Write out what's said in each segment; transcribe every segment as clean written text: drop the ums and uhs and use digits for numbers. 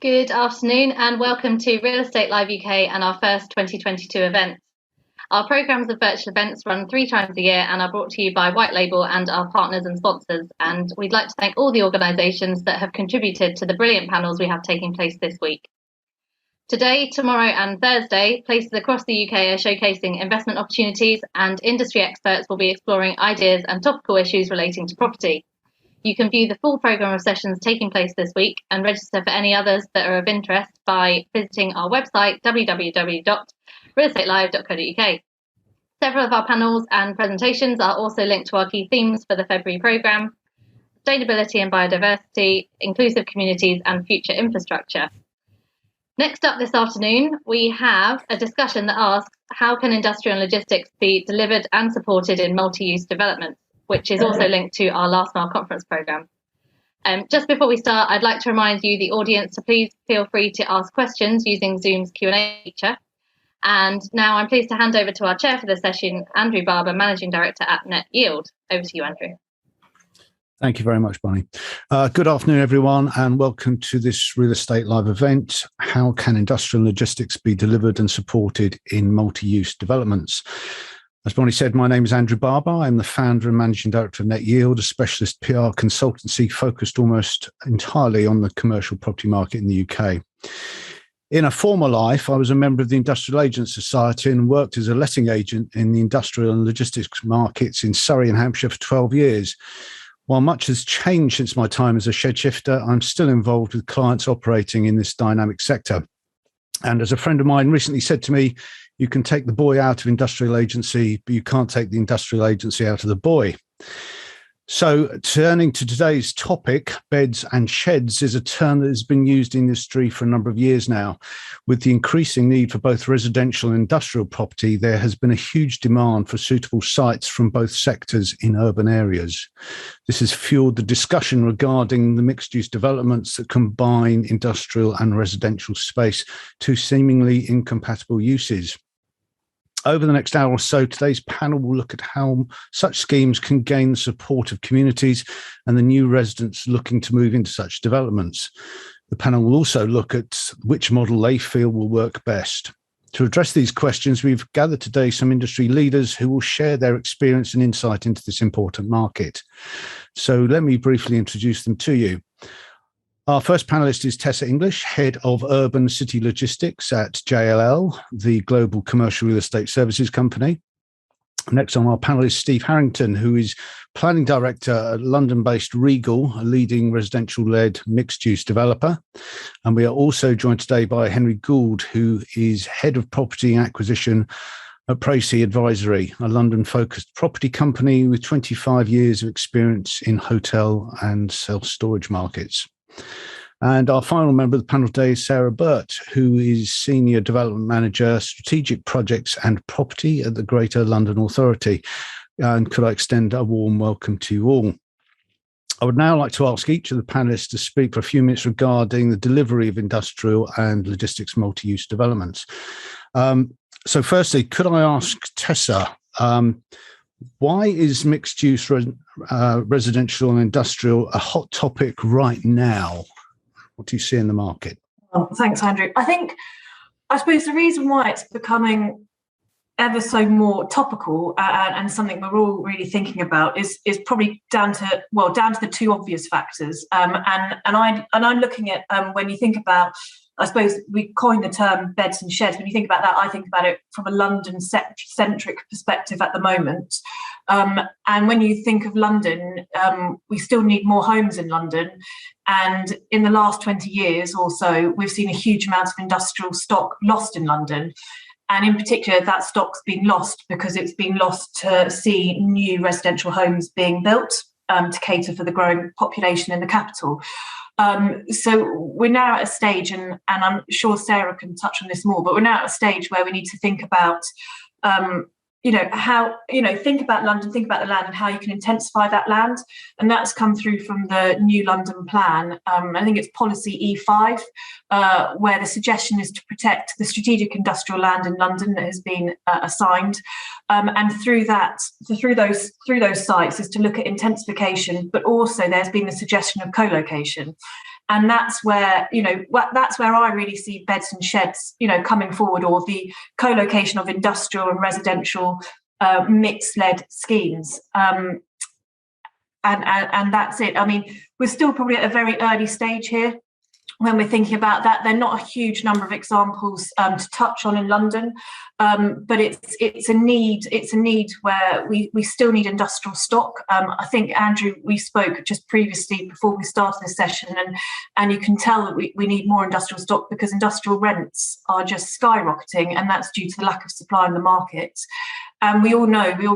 Good afternoon and welcome to Real Estate Live UK and our first 2022 event. Our programmes of virtual events run 3 times a year and are brought to you by White Label and our partners and sponsors. And we'd like to thank all the organisations that have contributed to the brilliant panels we have taking place this week. Today, tomorrow and Thursday, places across the UK are showcasing investment opportunities and industry experts will be exploring ideas and topical issues relating to property. You can view the full programme of sessions taking place this week and register for any others that are of interest by visiting our website www.realestatelive.co.uk. Several of our panels and presentations are also linked to our key themes for the February programme: sustainability and biodiversity, inclusive communities and future infrastructure. Next up this afternoon, we have a discussion that asks, how can industrial and logistics be delivered and supported in multi-use developments, which is also linked to our Last Mile conference programme. Just before we start, I'd like to remind you, the audience, to please feel free to ask questions using Zoom's Q&A feature. And now I'm pleased to hand over to our chair for the session, Andrew Barber, Managing Director at Net Yield. Over to you, Andrew. Thank you very much, Bonnie. Good afternoon, everyone, and welcome to this Real Estate Live event. How can industrial logistics be delivered and supported in multi-use developments? As Bonnie said, my name is Andrew Barber. I'm the founder and managing director of Net Yield, a specialist PR consultancy focused almost entirely on the commercial property market in the UK. In a former life, I was a member of the Industrial Agents Society and worked as a letting agent in the industrial and logistics markets in Surrey and Hampshire for 12 years. While much has changed since my time as a shed shifter, I'm still involved with clients operating in this dynamic sector. And as a friend of mine recently said to me, you can take the boy out of industrial agency, but you can't take the industrial agency out of the boy. So turning to today's topic, beds and sheds is a term that has been used in the industry for a number of years now. With the increasing need for both residential and industrial property, there has been a huge demand for suitable sites from both sectors in urban areas. This has fueled the discussion regarding the mixed-use developments that combine industrial and residential space, two seemingly incompatible uses. Over the next hour or so, today's panel will look at how such schemes can gain the support of communities and the new residents looking to move into such developments. The panel will also look at which model they feel will work best. To address these questions, we've gathered today some industry leaders who will share their experience and insight into this important market. So let me briefly introduce them to you. Our first panellist is Tessa English, Head of Urban City Logistics at JLL, the global commercial real estate services company. Next on our panel is Steve Harrington, who is Planning Director at London-based Regal, a leading residential-led mixed-use developer. And we are also joined today by Henry Gould, who is Head of Property Acquisition at Precis Advisory, a London-focused property company with 25 years of experience in hotel and self-storage markets. And our final member of the panel today is Sarah Birt, who is Senior Development Manager, Strategic Projects and Property at the Greater London Authority. And could I extend a warm welcome to you all. I would now like to ask each of the panelists to speak for a few minutes regarding the delivery of industrial and logistics multi-use developments. So firstly, could I ask Tessa, why is mixed-use residential and industrial a hot topic right now? What do you see in the market? Well, thanks, Andrew. I suppose the reason why it's becoming ever so more topical and something we're all really thinking about is probably down to the two obvious factors. And I'm looking at when you think about, I suppose we coined the term beds and sheds. When you think about that, I think about it from a London-centric perspective at the moment. And when you think of London, we still need more homes in London. And in the last 20 years or so, we've seen a huge amount of industrial stock lost in London. And in particular, that stock's been lost because it's been lost to see new residential homes being built to cater for the growing population in the capital. So we're now at a stage, and I'm sure Sarah can touch on this more, but we're now at a stage where we need to think about think about London, think about the land and how you can intensify that land. And that's come through from the new London plan. I think it's policy E5, where the suggestion is to protect the strategic industrial land in London that has been assigned. And through those sites is to look at intensification, but also there's been the suggestion of colocation. And that's where, that's where I really see beds and sheds, coming forward, or the co-location of industrial and residential mixed-led schemes. And that's it. I mean, we're still probably at a very early stage here when we're thinking about that. There are not a huge number of examples to touch on in London, but it's a need. It's a need where we still need industrial stock. I think, Andrew, we spoke just previously before we started this session, and you can tell that we need more industrial stock because industrial rents are just skyrocketing, and that's due to the lack of supply in the market. And we all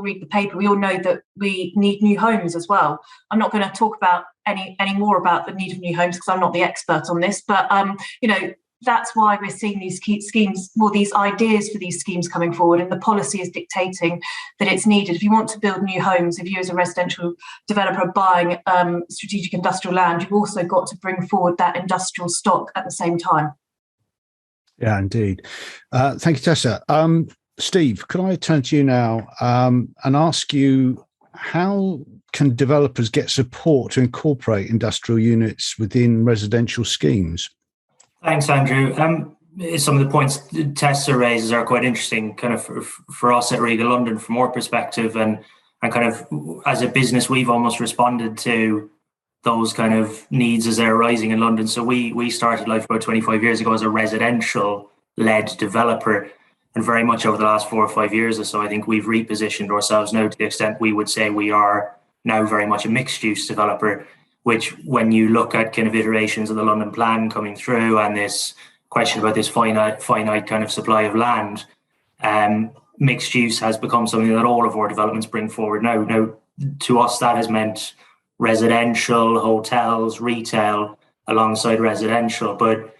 read the paper, we all know that we need new homes as well. I'm not going to talk about any more about the need of new homes because I'm not the expert on this, but that's why we're seeing these schemes, these ideas for these schemes coming forward, and the policy is dictating that it's needed. If you want to build new homes, if you as a residential developer are buying strategic industrial land, you've also got to bring forward that industrial stock at the same time. Yeah, indeed. Thank you, Tessa. Steve, could I turn to you now and ask you, how can developers get support to incorporate industrial units within residential schemes? Thanks, Andrew. Some of the points Tessa raises are quite interesting, kind of for us at Regal London, from our perspective, and kind of as a business, we've almost responded to those kind of needs as they're arising in London. So we started life about 25 years ago as a residential-led developer. And very much over the last 4 or 5 years or so, I think we've repositioned ourselves now to the extent we would say we are now very much a mixed-use developer, which when you look at kind of iterations of the London plan coming through and this question about this finite kind of supply of land, mixed use has become something that all of our developments bring forward now. Now, to us, that has meant residential, hotels, retail alongside residential, but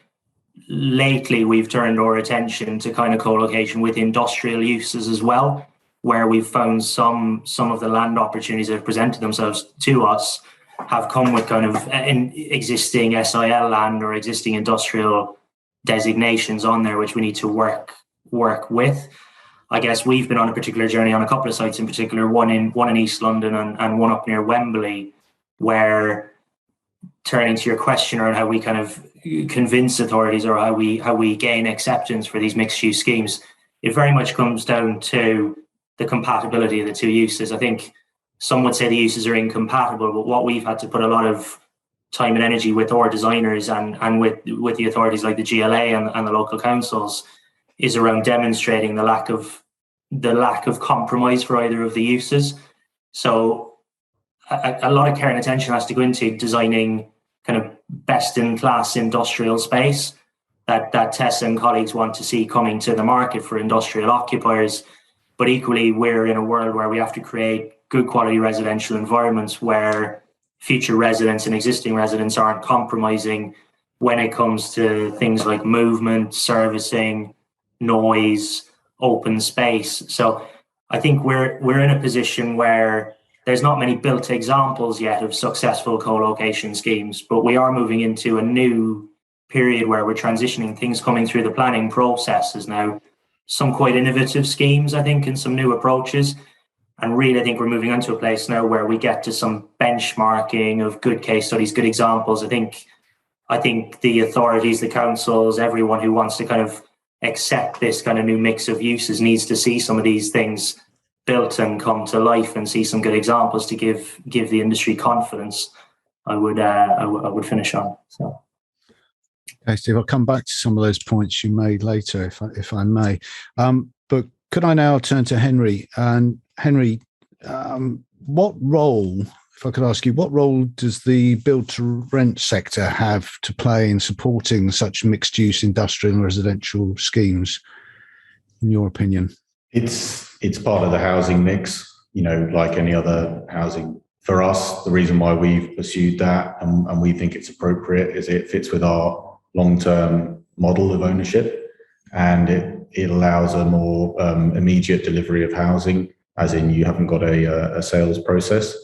lately we've turned our attention to kind of co-location with industrial uses as well, where we've found some of the land opportunities that have presented themselves to us have come with kind of existing SIL land or existing industrial designations on there, which we need to work with. I guess we've been on a particular journey on a couple of sites in particular, one in East London and one up near Wembley, where, turning to your question around how we kind of convince authorities or how we gain acceptance for these mixed use schemes, it very much comes down to the compatibility of the two uses. I think some would say the uses are incompatible, but what we've had to put a lot of time and energy with our designers and with the authorities like the GLA and the local councils is around demonstrating the lack of compromise for either of the uses. So a lot of care and attention has to go into designing kind of best-in-class industrial space that Tessa and colleagues want to see coming to the market for industrial occupiers. But equally, we're in a world where we have to create good quality residential environments where future residents and existing residents aren't compromising when it comes to things like movement, servicing, noise, open space. So I think we're in a position where there's not many built examples yet of successful co-location schemes, but we are moving into a new period where we're transitioning things coming through the planning processes now. Some quite innovative schemes, I think, and some new approaches. And really, I think we're moving on to a place now where we get to some benchmarking of good case studies, good examples. I think the authorities, the councils, everyone who wants to kind of accept this kind of new mix of uses needs to see some of these things built and come to life and see some good examples to give the industry confidence. I would finish on. So. Okay, Steve, I'll come back to some of those points you made later, if I may. But could I now turn to Henry? And Henry, what role, if I could ask you, what role does the build-to-rent sector have to play in supporting such mixed-use industrial and residential schemes, in your opinion? It's part of the housing mix, like any other housing. For us, the reason why we've pursued that and we think it's appropriate is it fits with our long-term model of ownership, and it allows a more immediate delivery of housing, as in you haven't got a sales process.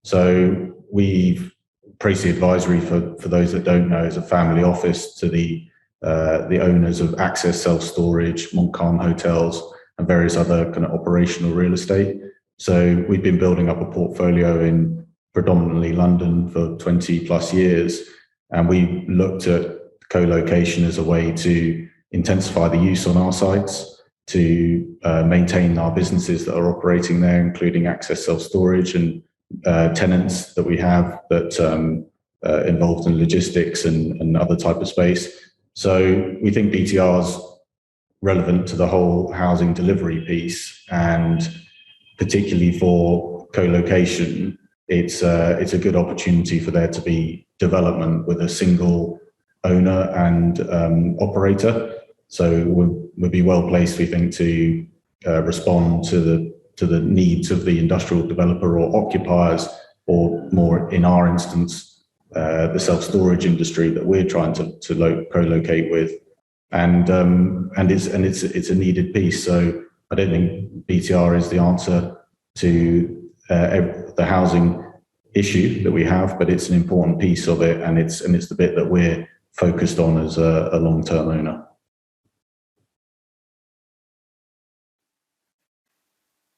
So Precis Advisory, for those that don't know, is a family office to the owners of Access Self-Storage, Montcalm Hotels, and various other kind of operational real estate. So we've been building up a portfolio in predominantly London for 20 plus years. And we looked at co-location as a way to intensify the use on our sites, to maintain our businesses that are operating there, including access self-storage and tenants that we have that involved in logistics and other type of space. So we think BTR is relevant to the whole housing delivery piece, and particularly for co-location, it's a good opportunity for there to be development with a single owner and operator. So we'll be well placed, we think, to respond to the needs of the industrial developer or occupiers, or more in our instance, the self-storage industry that we're trying to co-locate with, and it's a needed piece. So I don't think BTR is the answer to the housing issue that we have, but it's an important piece of it, and it's the bit that we're focused on as a long-term owner.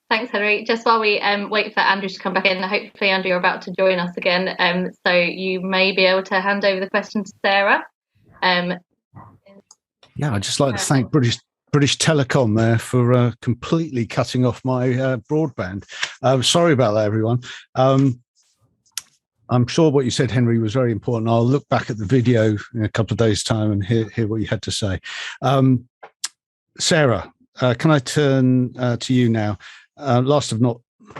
Thanks, Henry. Just while we wait for Andrew to come back in, hopefully, Andrew, you're about to join us again, so you may be able to hand over the question to Sarah. Yeah, I'd just like to thank British Telecom there for completely cutting off my broadband. Sorry about that, everyone. I'm sure what you said, Henry, was very important. I'll look back at the video in a couple of days' time and hear what you had to say. Sarah, can I turn to you now? Last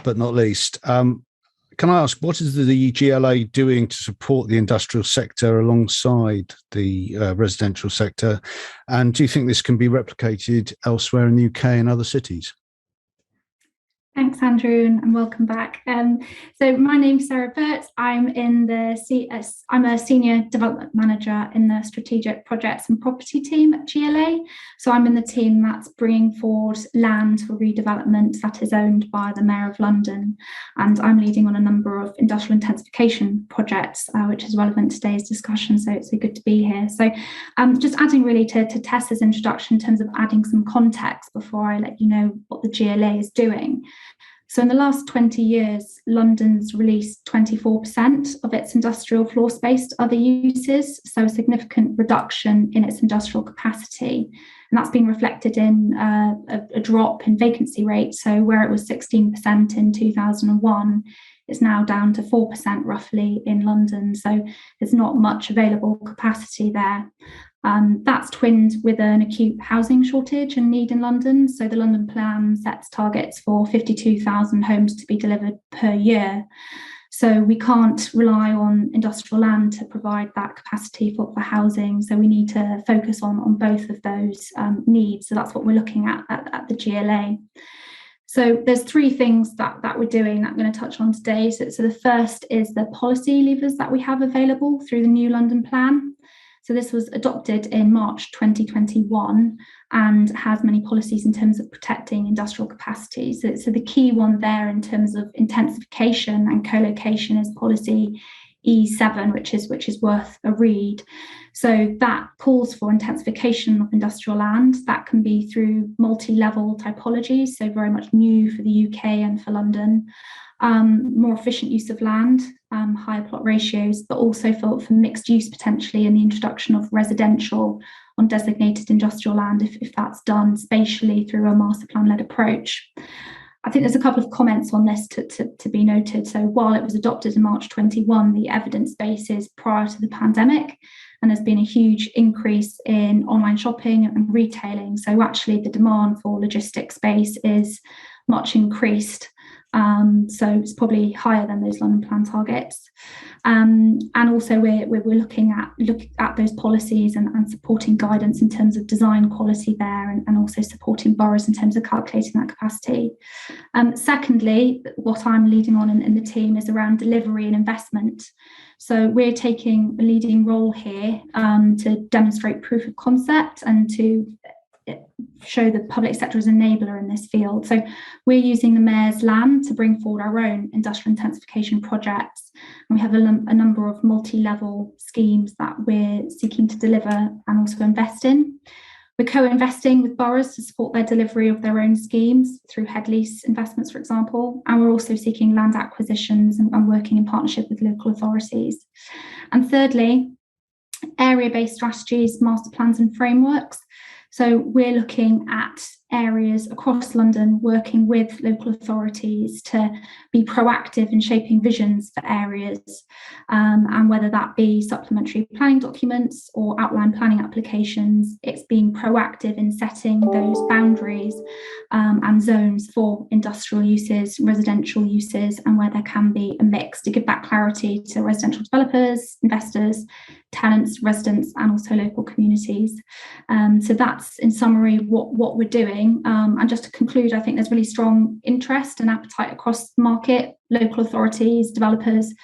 but not least, can I ask, what is the GLA doing to support the industrial sector alongside the residential sector? And do you think this can be replicated elsewhere in the UK and other cities? Thanks, Andrew, and welcome back. So my name's Sarah Birt. I'm a senior development manager in the strategic projects and property team at GLA. So I'm in the team that's bringing forward land for redevelopment that is owned by the Mayor of London, and I'm leading on a number of industrial intensification projects, which is relevant to today's discussion. So it's good to be here. So just adding really to Tessa's introduction in terms of adding some context before I let you know what the GLA is doing. So in the last 20 years, London's released 24% of its industrial floor space to other uses, so a significant reduction in its industrial capacity. And that's been reflected in a drop in vacancy rate. So where it was 16% in 2001, it's now down to 4% roughly in London. So there's not much available capacity there. That's twinned with an acute housing shortage and need in London. So the London plan sets targets for 52,000 homes to be delivered per year. So we can't rely on industrial land to provide that capacity for housing. So we need to focus on both of those needs. So that's what we're looking at the GLA. So there's three things that we're doing that I'm going to touch on today. So the first is the policy levers that we have available through the new London plan. So this was adopted in March 2021 and has many policies in terms of protecting industrial capacity. So the key one there in terms of intensification and co-location is policy E7, which is worth a read. So that calls for intensification of industrial land. That can be through multi-level typology, so very much new for the UK and for London. More efficient use of land, higher plot ratios, but also for mixed use potentially, and the introduction of residential on designated industrial land if that's done spatially through a master plan-led approach. I think there's a couple of comments on this to be noted. So while it was adopted in March 21, the evidence base is prior to the pandemic, and there's been a huge increase in online shopping and retailing. So actually the demand for logistics space is much increased. So it's probably higher than those London plan targets. And also we're looking at those policies and supporting guidance in terms of design quality there, and also supporting boroughs in terms of calculating that capacity. Secondly, what I'm leading on in the team is around delivery and investment. So we're taking a leading role here to demonstrate proof of concept and to show the public sector as an enabler in this field. So we're using the Mayor's land to bring forward our own industrial intensification projects. And we have a number of multi-level schemes that we're seeking to deliver and also invest in. We're co-investing with boroughs to support their delivery of their own schemes through head lease investments, for example. And we're also seeking land acquisitions and working in partnership with local authorities. And thirdly, area-based strategies, master plans and frameworks. So we're looking at areas across London, working with local authorities to be proactive in shaping visions for areas, and whether that be supplementary planning documents or outline planning applications, it's being proactive in setting those boundaries and zones for industrial uses, residential uses, and where there can be a mix to give that clarity to residential developers, investors, tenants, residents, and also local communities. So that's, in summary, what we're doing. And just to conclude, I think there's really strong interest and appetite across the market, local authorities, developers,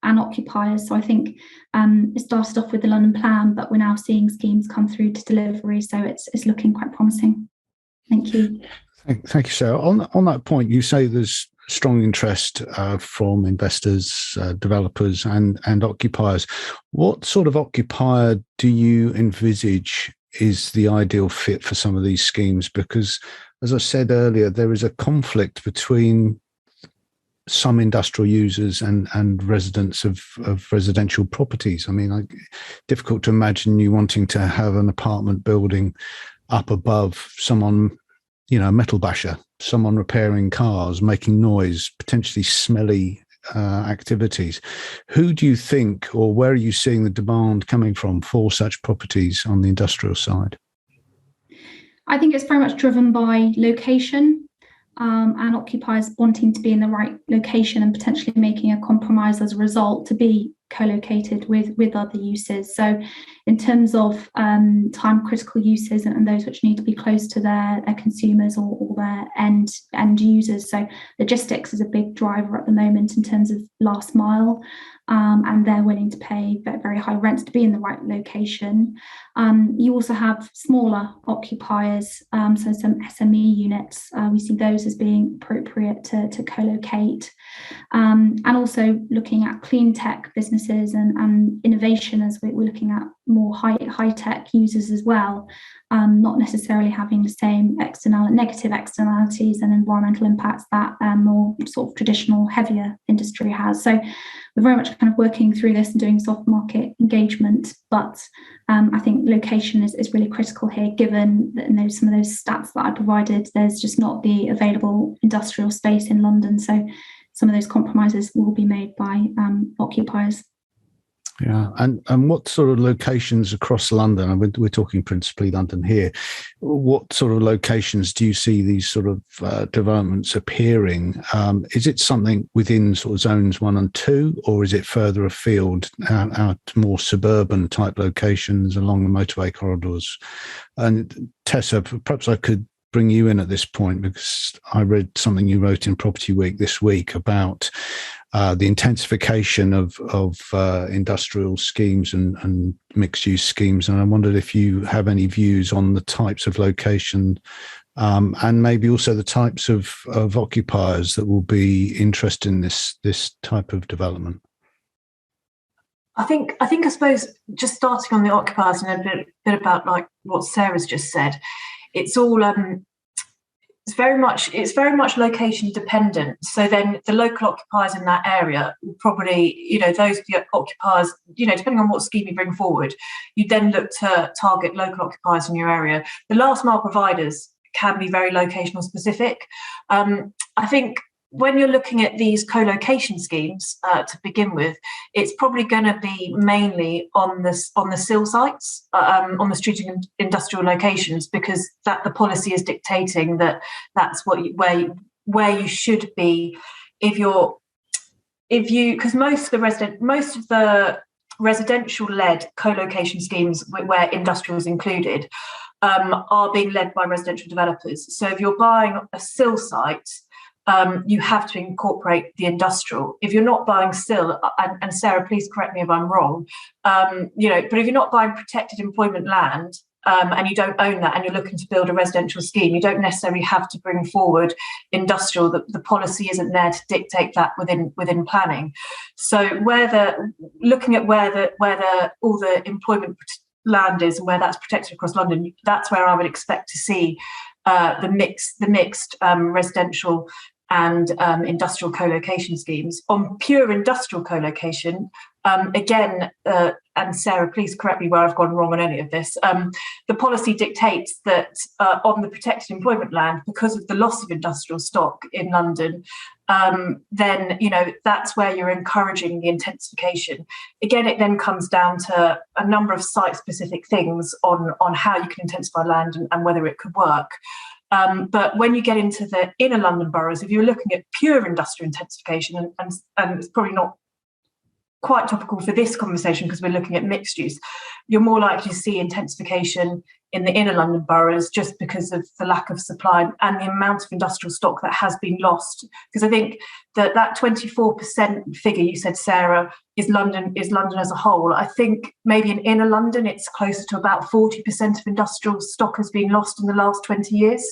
and occupiers. So I think it started off with the London plan, but we're now seeing schemes come through to delivery. So it's looking quite promising. Thank you. Thank you, Sarah. On that point, you say there's strong interest from investors, developers, and occupiers. What sort of occupier do you envisage is the ideal fit for some of these schemes? Because, as I said earlier, there is a conflict between some industrial users and residents of residential properties. I mean, difficult to imagine you wanting to have an apartment building up above someone, a metal basher, someone repairing cars, making noise, potentially smelly activities. Who do you think, or where are you seeing the demand coming from for such properties on the industrial side? I think it's very much driven by location, and occupiers wanting to be in the right location and potentially making a compromise as a result to be co-located with other uses. So in terms of time critical uses and those which need to be close to their consumers or their end users. So logistics is a big driver at the moment in terms of last mile, and they're willing to pay very high rents to be in the right location. You also have smaller occupiers, so some SME units. We see those as being appropriate to co-locate, and also looking at clean tech businesses and innovation, as we're looking at more high tech users as well, not necessarily having the same negative externalities and environmental impacts that more sort of traditional heavier industry has. So we're very much kind of working through this and doing soft market engagement, but I think location is really critical here, given that some of those stats that I provided, there's just not the available industrial space in London. So some of those compromises will be made by occupiers. Yeah, and what sort of locations across London, and we're talking principally London here, what sort of locations do you see these sort of developments appearing? Is it something within sort of zones 1 and 2, or is it further afield, out more suburban type locations along the motorway corridors? And Tessa, perhaps I could bring you in at this point, because I read something you wrote in Property Week this week about the intensification of industrial schemes and mixed-use schemes, and I wondered if you have any views on the types of location and maybe also the types of occupiers that will be interested in this type of development. I suppose just starting on the occupiers and a bit about like what Sarah's just said, it's all it's very much location dependent. So then the local occupiers in that area will probably, those occupiers, depending on what scheme you bring forward, you then look to target local occupiers in your area. The last mile providers can be very locational specific. I think when you're looking at these co-location schemes to begin with, it's probably going to be mainly on the SIL sites, on the strategic industrial locations, because that the policy is dictating that's where you should be because most of the residential led co-location schemes where industrial is included are being led by residential developers. So if you're buying a SIL site, you have to incorporate the industrial. If you're not buying still, and Sarah, please correct me if I'm wrong, but if you're not buying protected employment land and you don't own that and you're looking to build a residential scheme, you don't necessarily have to bring forward industrial. The policy isn't there to dictate that within planning. So looking at all the employment land is and where that's protected across London, that's where I would expect to see the mixed residential and industrial co-location schemes. On pure industrial co-location, again, and Sarah, please correct me where I've gone wrong on any of this, the policy dictates that on the protected employment land, because of the loss of industrial stock in London, then, that's where you're encouraging the intensification. Again, it then comes down to a number of site-specific things on how you can intensify land and whether it could work. But when you get into the inner London boroughs, if you're looking at pure industrial intensification, and it's probably not quite topical for this conversation because we're looking at mixed use, you're more likely to see intensification in the inner London boroughs just because of the lack of supply and the amount of industrial stock that has been lost. Because I think that 24% figure you said, Sarah, is London as a whole. I think maybe in inner London it's closer to about 40% of industrial stock has been lost in the last 20 years.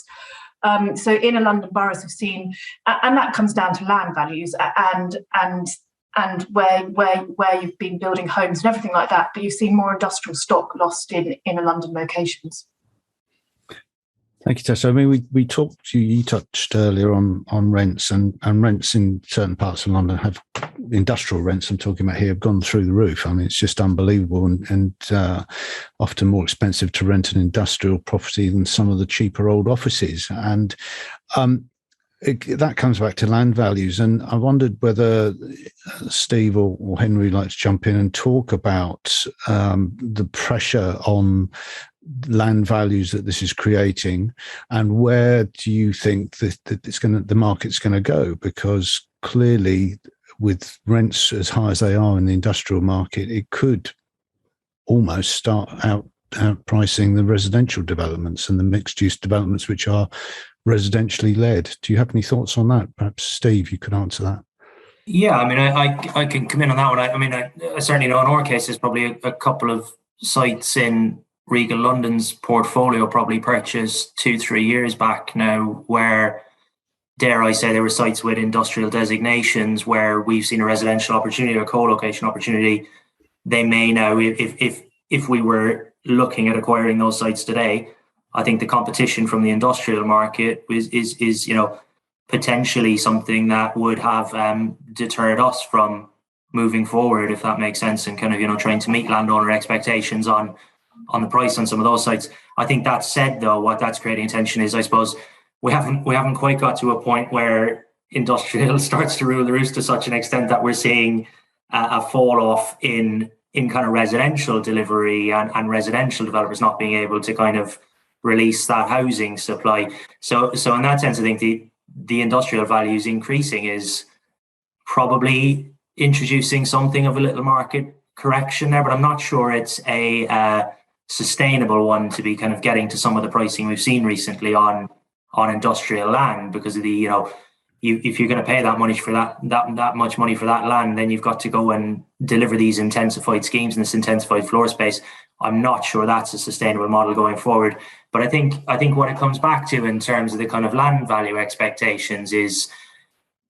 So inner London boroughs have seen, and that comes down to land values and where you've been building homes and everything like that, but you've seen more industrial stock lost in inner London locations. Thank you, Tessa. I mean, we talked, you touched earlier on rents, and rents in certain parts of London have, industrial rents I'm talking about here, have gone through the roof. I mean, it's just unbelievable and often more expensive to rent an industrial property than some of the cheaper old offices. And that comes back to land values. And I wondered whether Steve or Henry would like to jump in and talk about the pressure on land values that this is creating, and where do you think that the market's going to go? Because clearly, with rents as high as they are in the industrial market, it could almost start outpricing the residential developments and the mixed-use developments, which are residentially led. Do you have any thoughts on that? Perhaps Steve, you could answer that. Yeah, I mean, I can come in on that one. I mean, I certainly know in our case, there's probably a couple of sites in Regal London's portfolio, probably purchased 2-3 years back now, where, dare I say, there were sites with industrial designations where we've seen a residential opportunity or co-location opportunity. They may now, if we were looking at acquiring those sites today, I think the competition from the industrial market is potentially something that would have deterred us from moving forward, if that makes sense, and kind of trying to meet landowner expectations on the price on some of those sites. I think that said, though, what that's creating tension is, I suppose, we haven't quite got to a point where industrial starts to rule the roost to such an extent that we're seeing a fall off in kind of residential delivery and residential developers not being able to kind of release that housing supply. So in that sense, I think the industrial values increasing is probably introducing something of a little market correction there, but I'm not sure it's a sustainable one to be kind of getting to some of the pricing we've seen recently on industrial land, because of the if you're going to pay that much for that much money for that land, then you've got to go and deliver these intensified schemes and this intensified floor space. I'm not sure that's a sustainable model going forward. But I think what it comes back to in terms of the kind of land value expectations is,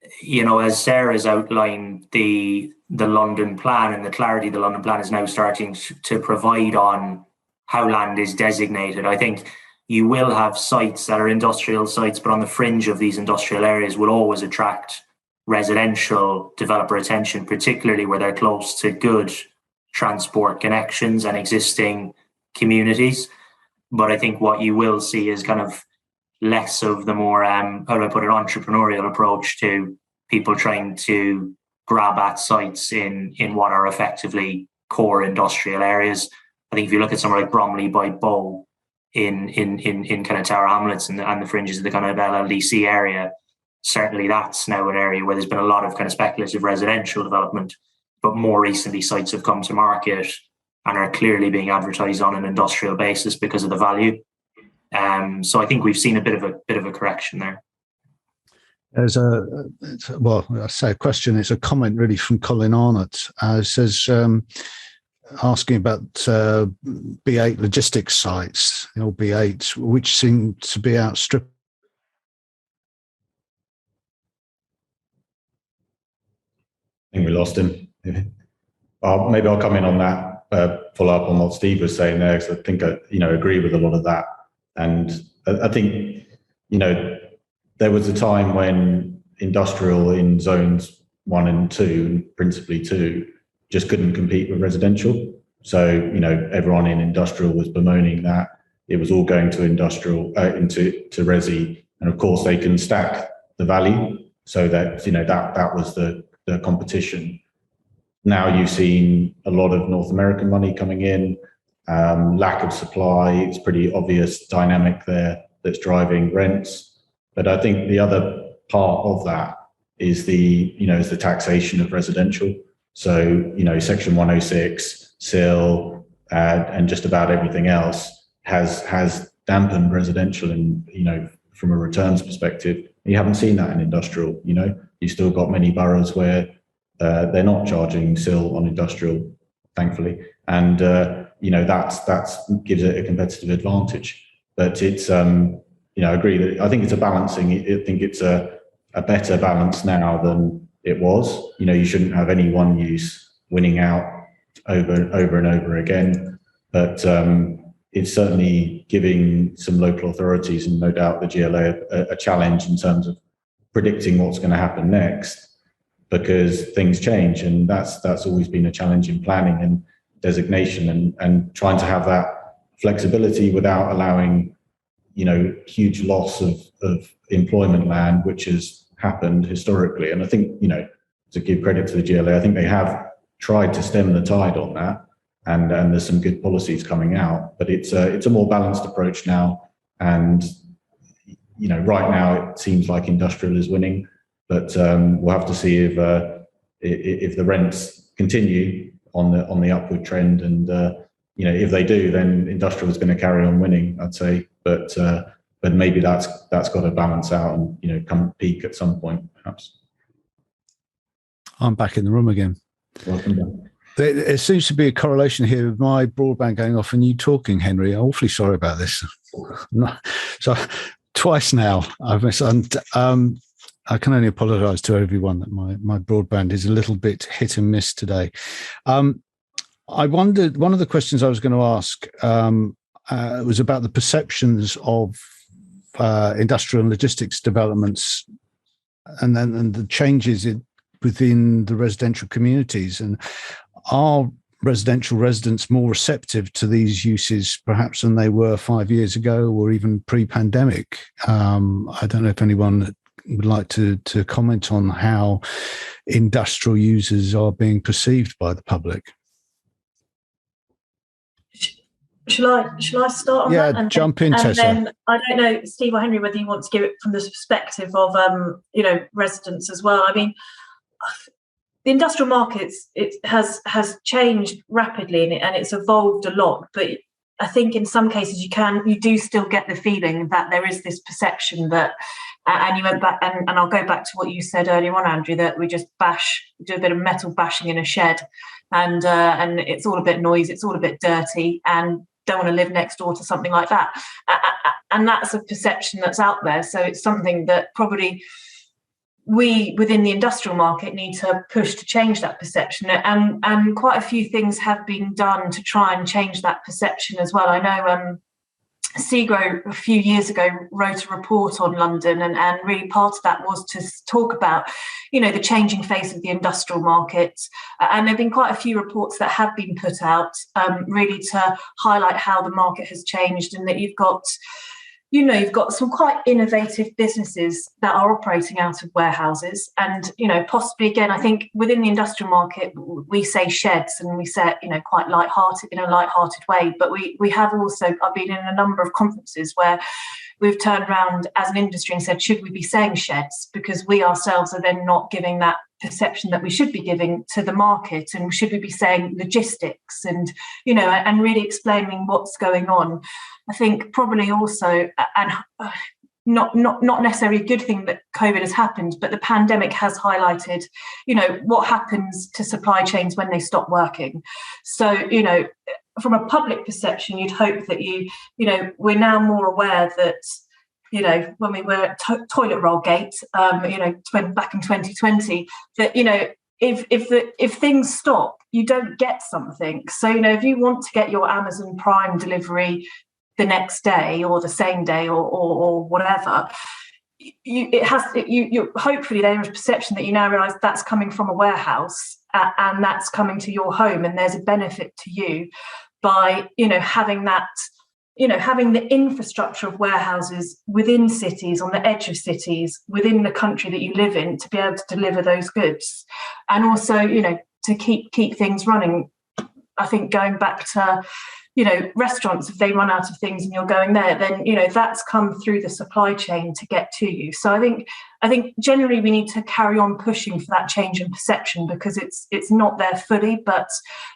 as Sarah's outlined, the London plan and the clarity the London plan is now starting to provide on how land is designated. I think you will have sites that are industrial sites, but on the fringe of these industrial areas will always attract residential developer attention, particularly where they're close to good transport connections and existing communities. But I think what you will see is kind of less of the more, how do I put it, entrepreneurial approach to people trying to grab at sites in what are effectively core industrial areas. I think if you look at somewhere like Bromley by Bow in kind of Tower Hamlets and the fringes of the kind of LLDC area, certainly that's now an area where there's been a lot of kind of speculative residential development, but more recently sites have come to market and are clearly being advertised on an industrial basis because of the value. So I think we've seen a bit of a correction there. There's I say a question. It's a comment really from Colin Arnott. It says, asking about B8 logistics sites, the old B8s, which seem to be outstripping. I think we lost him. Maybe I'll come in on that, follow up on what Steve was saying there, because I think I agree with a lot of that. And I think, there was a time when industrial in zones 1 and 2, principally 2, just couldn't compete with residential. So, you know, everyone in industrial was bemoaning that it was all going to industrial, to resi. And of course they can stack the value so that, you know, that was the competition. Now you've seen a lot of North American money coming in, lack of supply. It's pretty obvious dynamic there that's driving rents. But I think the other part of that is the taxation of residential. So, you know, Section 106, SIL, and just about everything else has dampened residential, and, you know, from a returns perspective. You haven't seen that in industrial. You know, you've still got many boroughs where they're not charging SIL on industrial, thankfully, and you know, that's gives it a competitive advantage. But it's you know, I agree that I think it's a balancing. I think it's a better balance now than it was. You know, you shouldn't have any one use winning out over and over again, but it's certainly giving some local authorities, and no doubt the GLA, a challenge in terms of predicting what's going to happen next, because things change, and that's always been a challenge in planning and designation, and trying to have that flexibility without allowing, you know, huge loss of employment land, which has happened historically. And I think, you know, to give credit to the GLA, I think they have tried to stem the tide on that, and there's some good policies coming out, but it's a more balanced approach now. And, you know, right now it seems like industrial is winning, but we'll have to see if the rents continue on the upward trend, and you know, if they do, then industrial is going to carry on winning, I'd say. But maybe that's got to balance out and, you know, come peak at some point, perhaps. I'm back in the room again. Welcome back. There seems to be a correlation here with my broadband going off and you talking, Henry. I'm awfully sorry about this. So twice now I've missed. I can only apologise to everyone that my broadband is a little bit hit and miss today. I wondered, one of the questions I was going to ask was about the perceptions of industrial and logistics developments, and the changes within the residential communities. And are residential residents more receptive to these uses perhaps than they were 5 years ago, or even pre-pandemic? I don't know if anyone would like to comment on how industrial users are being perceived by the public. Shall I start on that? Yeah, jump in, Tessa. And then, I don't know, Steve or Henry, whether you want to give it from the perspective of you know, residents as well. I mean, the industrial markets, it has changed rapidly, and it's evolved a lot. But I think in some cases you do still get the feeling that there is this perception that, and you went back, and I'll go back to what you said earlier on, Andrew, that we just do a bit of metal bashing in a shed, and it's all a bit noisy, it's all a bit dirty, and don't want to live next door to something like that. And that's a perception that's out there. So it's something that probably we within the industrial market need to push to change that perception. And quite a few things have been done to try and change that perception as well. I know SEGRO a few years ago wrote a report on London, and really part of that was to talk about, you know, the changing face of the industrial market. And there have been quite a few reports that have been put out really to highlight how the market has changed, and that you've got some quite innovative businesses that are operating out of warehouses. And, you know, possibly, again, I think within the industrial market, we say sheds, and we say it, you know, quite light-hearted, in a light-hearted way. But we have also, I've been in a number of conferences where we've turned around as an industry and said, should we be saying sheds? Because we ourselves are then not giving that perception that we should be giving to the market, and should we be saying logistics, and, you know, and really explaining what's going on. I think probably also, and not necessarily a good thing that COVID has happened, but the pandemic has highlighted, you know, what happens to supply chains when they stop working. So, you know, from a public perception, you'd hope that you know, we're now more aware that, you know, when we were at toilet roll gate, you know, back in 2020, that, you know, if things stop, you don't get something. So, you know, if you want to get your Amazon Prime delivery the next day or the same day or whatever, hopefully there is perception that you now realise that's coming from a warehouse and that's coming to your home, and there's a benefit to you by having that, having the infrastructure of warehouses within cities, on the edge of cities, within the country that you live in, to be able to deliver those goods, and also to keep things running. I think going back to restaurants, if they run out of things and you're going there, then that's come through the supply chain to get to you. So I think generally we need to carry on pushing for that change in perception, because it's not there fully, but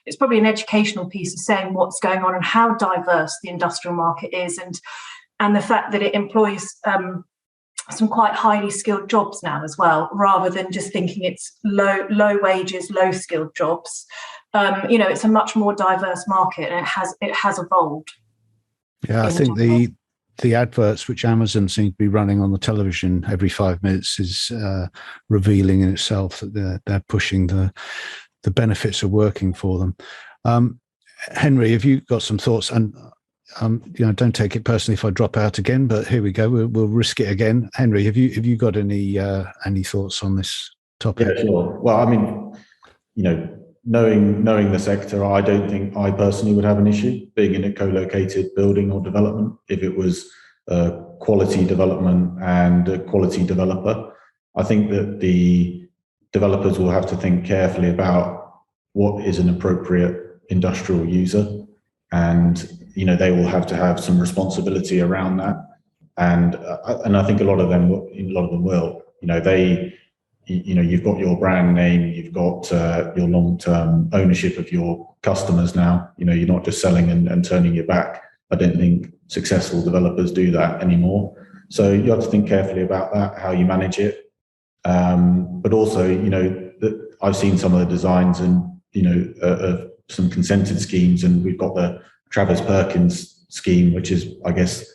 it's probably an educational piece of saying what's going on and how diverse the industrial market is, and the fact that it employs some quite highly skilled jobs now as well, rather than just thinking it's low wages, low skilled jobs. It's a much more diverse market, and it has evolved. Yeah, I think the adverts which Amazon seem to be running on the television every 5 minutes is revealing in itself that they're pushing the benefits of working for them. Henry, have you got some thoughts? And don't take it personally if I drop out again, but here we go. We'll risk it again. Henry, have you got any thoughts on this topic? Yeah, sure. Well, I mean, knowing the sector, I don't think I personally would have an issue being in a co-located building or development if it was a quality development and a quality developer. I think that the developers will have to think carefully about what is an appropriate industrial user, and they will have to have some responsibility around that. And I think a lot of them will. You've got your brand name, you've got your long-term ownership of your customers now. You're not just selling and turning your back. I don't think successful developers do that anymore. So you have to think carefully about that, how you manage it. But also, that I've seen some of the designs and, of some consented schemes, and we've got the Travis Perkins scheme, which is, I guess,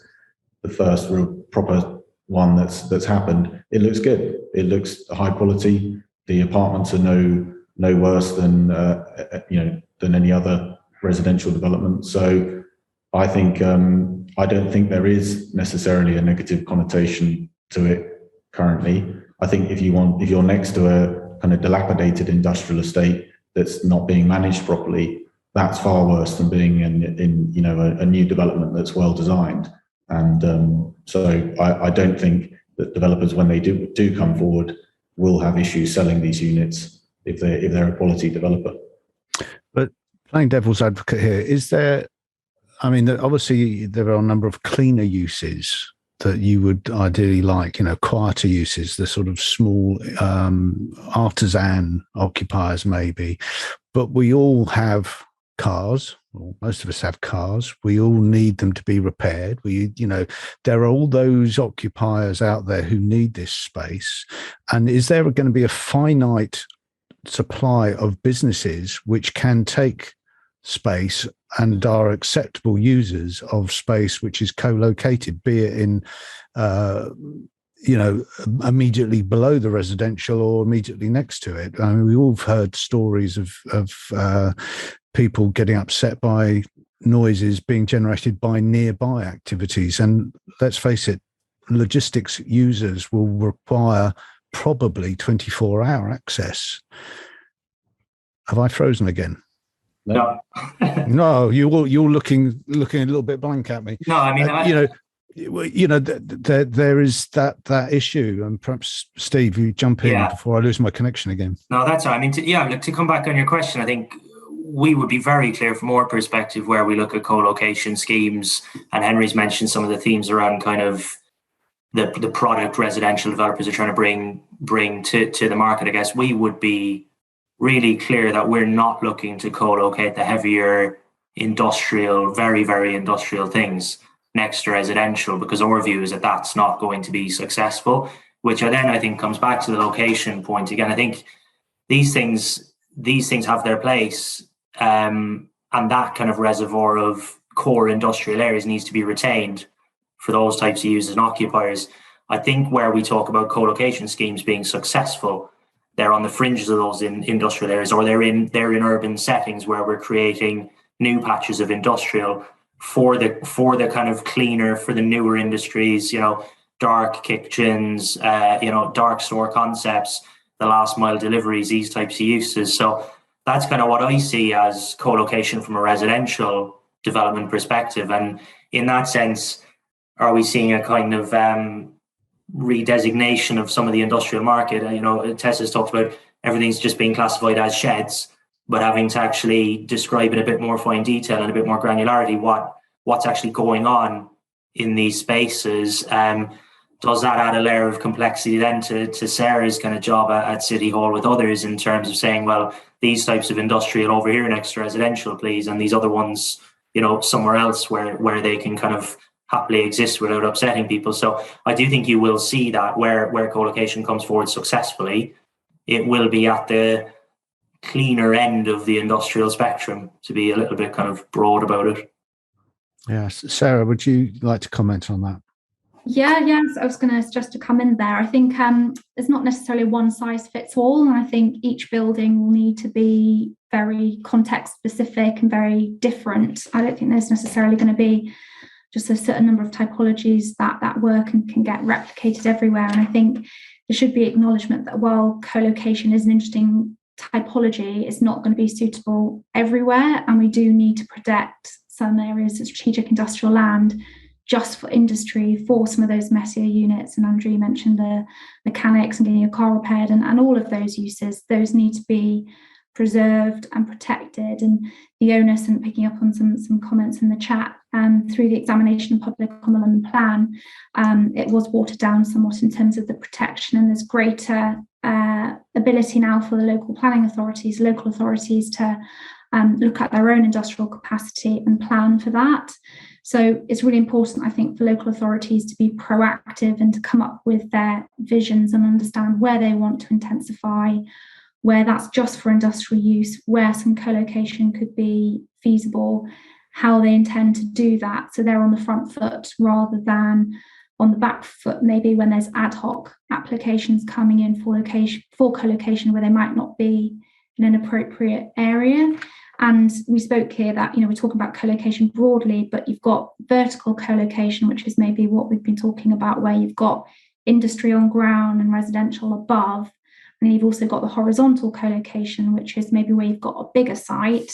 the first real proper one that's happened. It looks good. It looks high quality. The apartments are no worse than any other residential development. So I think I don't think there is necessarily a negative connotation to it currently. I think if you're next to a kind of dilapidated industrial estate that's not being managed properly, that's far worse than being in a new development that's well designed. And so I don't think that developers, when they do come forward, will have issues selling these units if they're a quality developer. But playing devil's advocate here, is there? I mean, obviously there are a number of cleaner uses that you would ideally like, quieter uses, the sort of small artisan occupiers maybe. But we all have cars, or most of us have cars. We all need them to be repaired. There are all those occupiers out there who need this space. And is there going to be a finite supply of businesses which can take space and are acceptable users of space which is co-located, be it in immediately below the residential or immediately next to it? I mean, we all have heard stories of people getting upset by noises being generated by nearby activities. And let's face it, logistics users will require probably 24-hour access. Have I frozen again? No. No, you're looking a little bit blank at me. No, I mean, there is that issue, and perhaps Steve, you jump in before I lose my connection again. No, that's all. I mean, to come back on your question, I think we would be very clear from our perspective where we look at co-location schemes, and Henry's mentioned some of the themes around kind of the product residential developers are trying to bring to the market. I guess we would be really clear that we're not looking to co-locate the heavier industrial, very, very industrial things next to residential, because our view is that that's not going to be successful, which I think comes back to the location point again. I think these things have their place, and that kind of reservoir of core industrial areas needs to be retained for those types of users and occupiers. I think where we talk about co-location schemes being successful, they're on the fringes of those in industrial areas, or they're in urban settings where we're creating new patches of industrial for the kind of cleaner, for the newer industries, dark kitchens, dark store concepts, the last mile deliveries, these types of uses. So that's kind of what I see as co-location from a residential development perspective. And in that sense, are we seeing a kind of redesignation of some of the industrial market? Tessa's talked about everything's just being classified as sheds, but having to actually describe in a bit more fine detail and a bit more granularity what's actually going on in these spaces. Does that add a layer of complexity then to Sarah's kind of job at City Hall with others in terms of saying, well, these types of industrial over here next to residential, please, and these other ones, somewhere else where they can kind of happily exist without upsetting people. So I do think you will see that where co-location comes forward successfully, it will be at the cleaner end of the industrial spectrum, to be a little bit kind of broad about it. Yes. Sarah, would you like to comment on that? Yes, I was going to suggest to come in there. I think there's not necessarily one size fits all, and I think each building will need to be very context specific and very different. I don't think there's necessarily going to be just a certain number of typologies that work and can get replicated everywhere. And I think there should be acknowledgement that while co-location is an interesting typology, it's not going to be suitable everywhere, and we do need to protect some areas of strategic industrial land just for industry, for some of those messier units. And Andrew mentioned the mechanics and getting your car repaired and all of those uses. Those need to be preserved and protected. And the onus, and picking up on some comments in the chat, through the examination of public on the London plan, it was watered down somewhat in terms of the protection, and there's greater ability now for the local planning authorities, local authorities to look at their own industrial capacity and plan for that. So it's really important, I think, for local authorities to be proactive and to come up with their visions and understand where they want to intensify, where that's just for industrial use, where some co-location could be feasible, how they intend to do that. So they're on the front foot rather than on the back foot, maybe when there's ad hoc applications coming in for co-location where they might not be in an appropriate area. And we spoke here that, we're talking about co-location broadly, but you've got vertical co-location, which is maybe what we've been talking about, where you've got industry on ground and residential above. And then you've also got the horizontal co-location, which is maybe where you've got a bigger site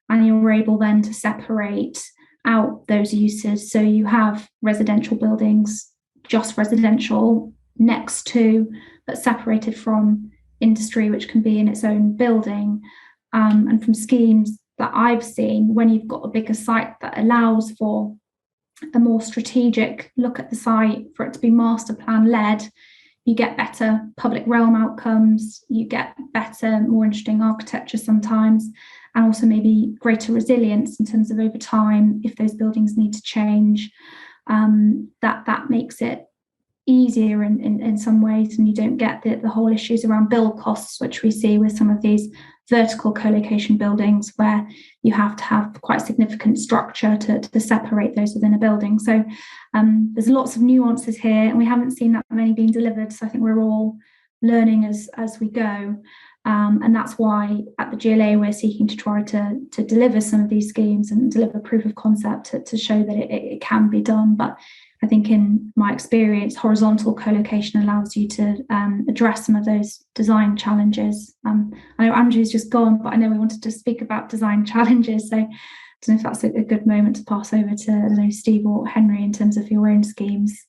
and you're able then to separate out those uses. So you have residential buildings, just residential next to, but separated from industry, which can be in its own building. And from schemes that I've seen, when you've got a bigger site that allows for a more strategic look at the site, for it to be master plan led, you get better public realm outcomes, you get better, more interesting architecture sometimes, and also maybe greater resilience in terms of over time, if those buildings need to change, that makes it easier in some ways, and you don't get the whole issues around build costs, which we see with some of these vertical co-location buildings where you have to have quite significant structure to separate those within a building. So there's lots of nuances here, and we haven't seen that many being delivered. So I think we're all learning as we go. And that's why at the GLA we're seeking to try to deliver some of these schemes and deliver proof of concept to show that it can be done. But I think in my experience, horizontal co-location allows you to address some of those design challenges. I know Andrew's just gone, but I know we wanted to speak about design challenges. So I don't know if that's a good moment to pass over to Steve or Henry in terms of your own schemes.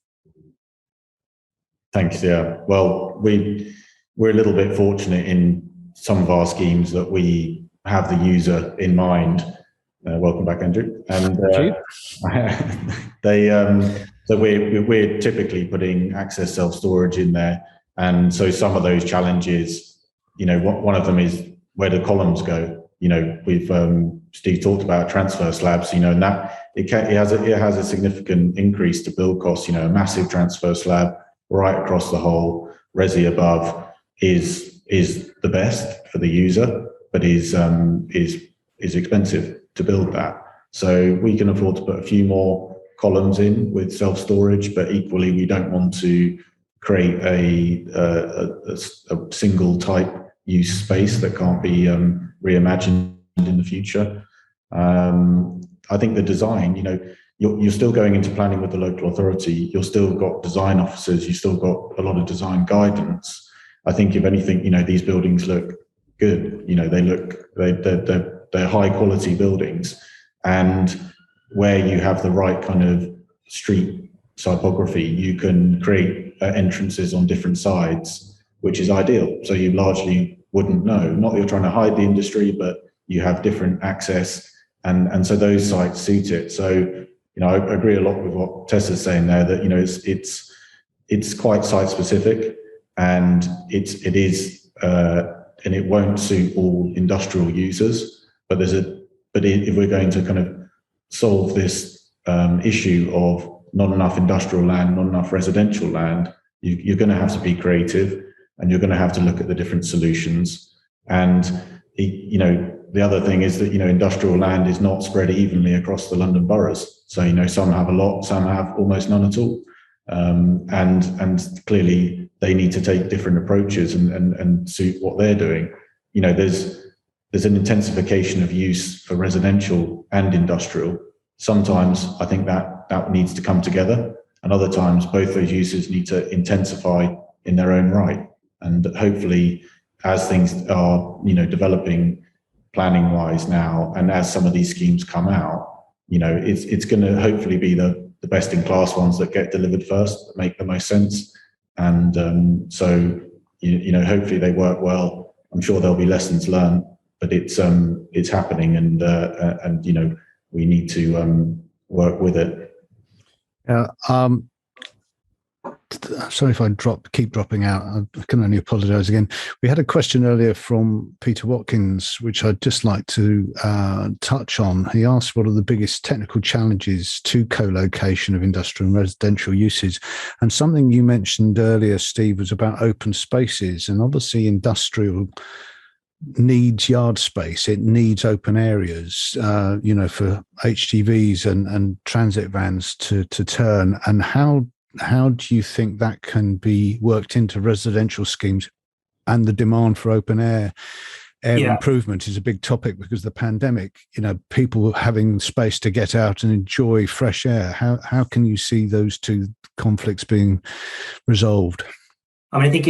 Thanks, yeah. Well, we're a little bit fortunate in some of our schemes that we have the user in mind. Welcome back, Andrew. And so we're typically putting access self-storage in there, and so some of those challenges, one of them is where the columns go. We've Steve talked about transfer slabs, and that it has a significant increase to build costs. A massive transfer slab right across the whole, resi above is the best for the user, but is expensive to build that. So we can afford to put a few more columns in with self-storage, but equally we don't want to create a single type use space that can't be reimagined in the future. I think the design, you're still going into planning with the local authority. You've still got design officers. You've still got a lot of design guidance. I think if anything, these buildings look good. They're high quality buildings, and where you have the right kind of street typography, you can create entrances on different sides, which is ideal. So you largely wouldn't know. Not that you're trying to hide the industry, but you have different access, and so those sites suit it. So I agree a lot with what Tessa's saying there, that it's quite site specific, and it is and it won't suit all industrial users. But if we're going to kind of solve this issue of not enough industrial land, not enough residential land, you're going to have to be creative, and you're going to have to look at the different solutions. And the other thing is that industrial land is not spread evenly across the London boroughs. So some have a lot, some have almost none at all, and clearly they need to take different approaches and suit what they're doing. There's an intensification of use for residential and industrial. Sometimes I think that needs to come together, and other times both those uses need to intensify in their own right. And hopefully, as things are developing planning wise now, and as some of these schemes come out, it's going to hopefully be the best in class ones that get delivered first, that make the most sense. And so hopefully they work well. I'm sure there'll be lessons learned, but it's happening, and we need to work with it. Sorry if I keep dropping out. I can only apologise again. We had a question earlier from Peter Watkins, which I'd just like to touch on. He asked, what are the biggest technical challenges to co-location of industrial and residential uses? And something you mentioned earlier, Steve, was about open spaces. And obviously industrial needs yard space. It needs open areas, for HGVs and transit vans to turn. And how do you think that can be worked into residential schemes? And the demand for open air improvement is a big topic because of the pandemic. People having space to get out and enjoy fresh air. How can you see those two conflicts being resolved? I think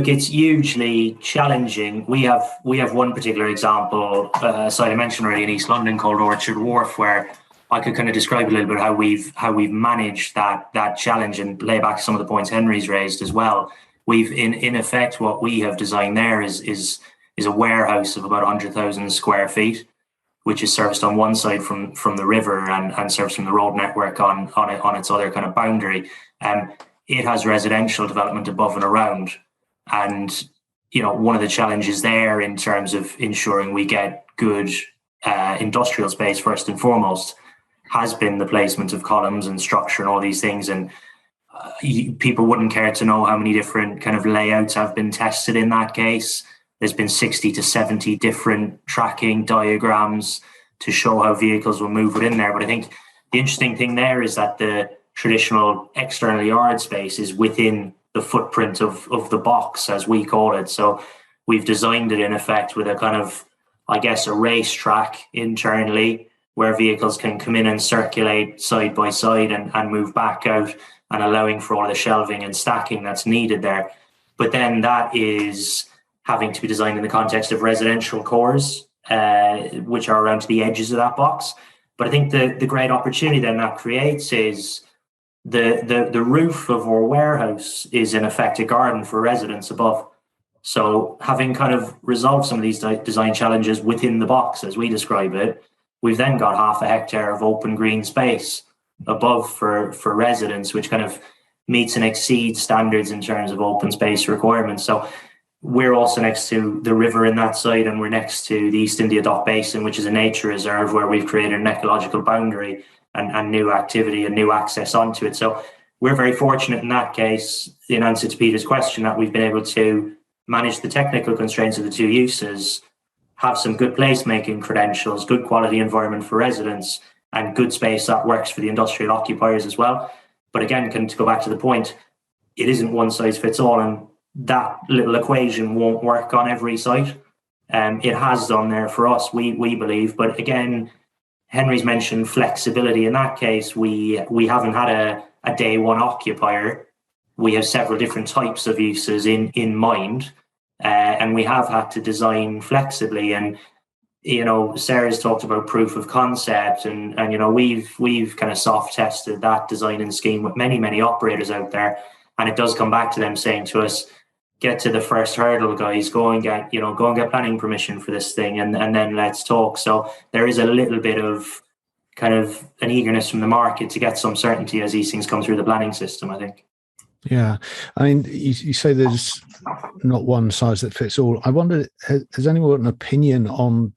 it's hugely challenging. We have one particular example, site I mentioned already in East London, called Orchard Wharf, where I could kind of describe a little bit how we've managed that challenge, and lay back some of the points Henry's raised as well. We've in effect, what we have designed there is a warehouse of about 100,000 square feet, which is serviced on one side from the river and serviced from the road network on its other kind of boundary. It has residential development above and around, and one of the challenges there in terms of ensuring we get good industrial space first and foremost has been the placement of columns and structure and all these things. And people wouldn't care to know how many different kind of layouts have been tested in that case. There's been 60 to 70 different tracking diagrams to show how vehicles will move within there. But I think the interesting thing there is that the traditional external yard space is within the footprint of the box, as we call it. So we've designed it in effect with a kind of, I guess, a racetrack internally, where vehicles can come in and circulate side by side and move back out, and allowing for all the shelving and stacking that's needed there. But then that is having to be designed in the context of residential cores, which are around to the edges of that box. But I think the great opportunity then that creates is the roof of our warehouse is in effect a garden for residents above. So having kind of resolved some of these design challenges within the box, as we describe it, we've then got 0.5 hectare of open green space above for residents, which kind of meets and exceeds standards in terms of open space requirements. So we're also next to the river in that site, and we're next to the East India Dock Basin, which is a nature reserve where we've created an ecological boundary and new activity and new access onto it. So we're very fortunate in that case, in answer to Peter's question, that we've been able to manage the technical constraints of the two uses, have some good placemaking credentials, good quality environment for residents, and good space that works for the industrial occupiers as well. But again, to go back to the point, it isn't one size fits all, and that little equation won't work on every site. It has done there for us, we believe. But again, Henry's mentioned flexibility. In that case, we haven't had a day one occupier. We have several different types of uses in mind, and we have had to design flexibly. And Sarah's talked about proof of concept, and we've kind of soft tested that design and scheme with many operators out there, and it does come back to them saying to us, get to the first hurdle, guys, go and get planning permission for this thing, and then let's talk. So there is a little bit of kind of an eagerness from the market to get some certainty as these things come through the planning system, I think. Yeah, I mean, you say there's not one size that fits all. I wonder, has anyone got an opinion on